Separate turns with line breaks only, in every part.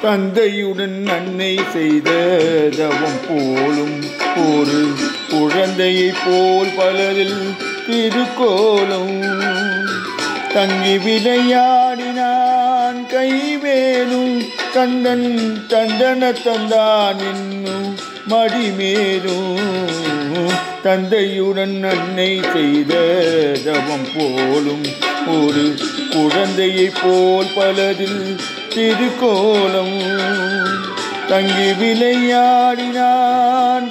தந்தையுடன் அன்னை செய்த தவம் போலும் ஒரு குழந்தையைப் போல் பலரில் திருக்கோலம் தங்கி விளையாடினான் கைவேலும் தந்தன் தந்தன தந்தான் என்னும் மடிமேலும் தந்தையுடன் அன்னை செய்த தவம் போலும் ஒரு குழந்தையைப் போல் பலரில் திருக்கோலம் தங்கி விளையாடினான்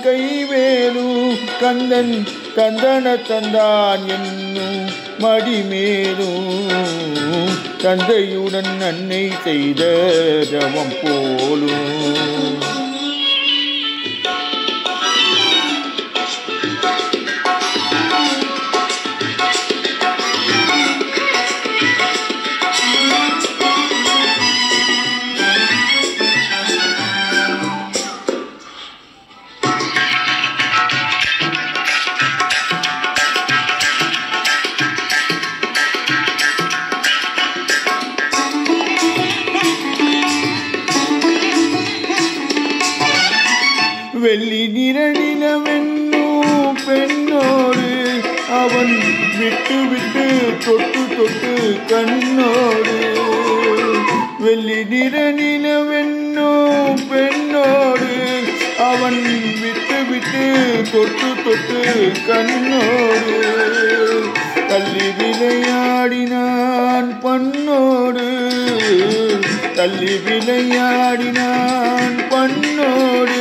கைவேலும் கந்தன் தந்தன தந்தான் என்னும் மடிமேலும் தந்தையுடன் அன்னை செய்த தவம் போலும் வெள்ளி நிறநிலவென்னும் பெண்ணோடு அவன் விட்டு விட்டு தொட்டு தொட்டு கண்ணோடு வெள்ளி நிறநிலவென்னும் பெண்ணோடு அவன் விட்டு விட்டு தொட்டு தொட்டு கண்ணோடு தள்ளி விளையாடினான் பண்ணோடு தள்ளி விளையாடினான் பண்ணோடு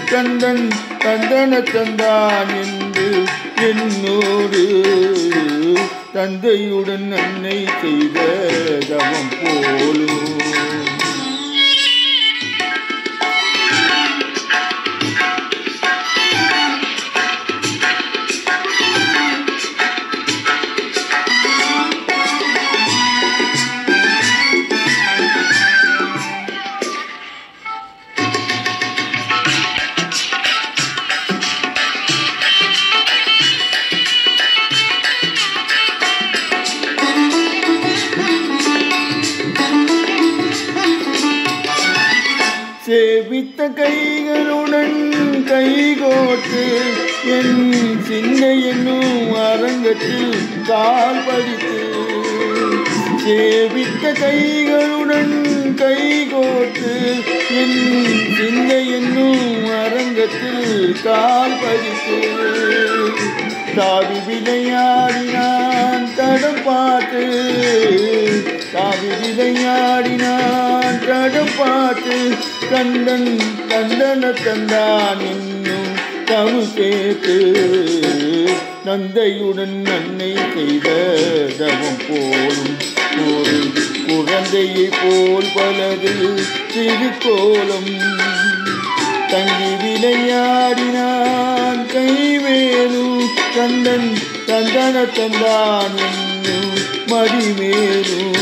கந்தன் தந்தன தந்தான் என்று என்னோடு தந்தையுடன் அன்னை செய்த தவம் போலும் சேவித்த கைகளுடன் கைகோட்டு என் சிந்தை என்னும் அரங்கத்தில் கால் பதித்து சேவித்த கைகளுடன் கைகோட்டு என் சிந்தை என்னும் அரங்கத்தில் கால் பதித்து தாவி விளையாடினான் தடம் பார்த்து தாவி விளையாடினான் தடம் பார்த்து கந்தன் தந்தன தந்தான் என்னும் தமிழ் கேட்டு தந்தையுடன் அன்னை செய்த தவம் போலும் ஒரு குழந்தையைப் போல் பலது திருக்கோலம் தங்கி விளையாடினான் கைவேலும் கந்தன் தந்தன தந்தான் என்னும் மடிமேலும்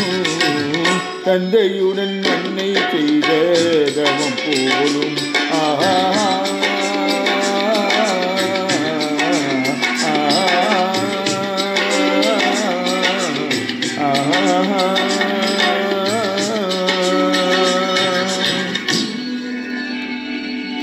தந்தையுடன் அன்னை செய்த தவம் போலும் ஆஹா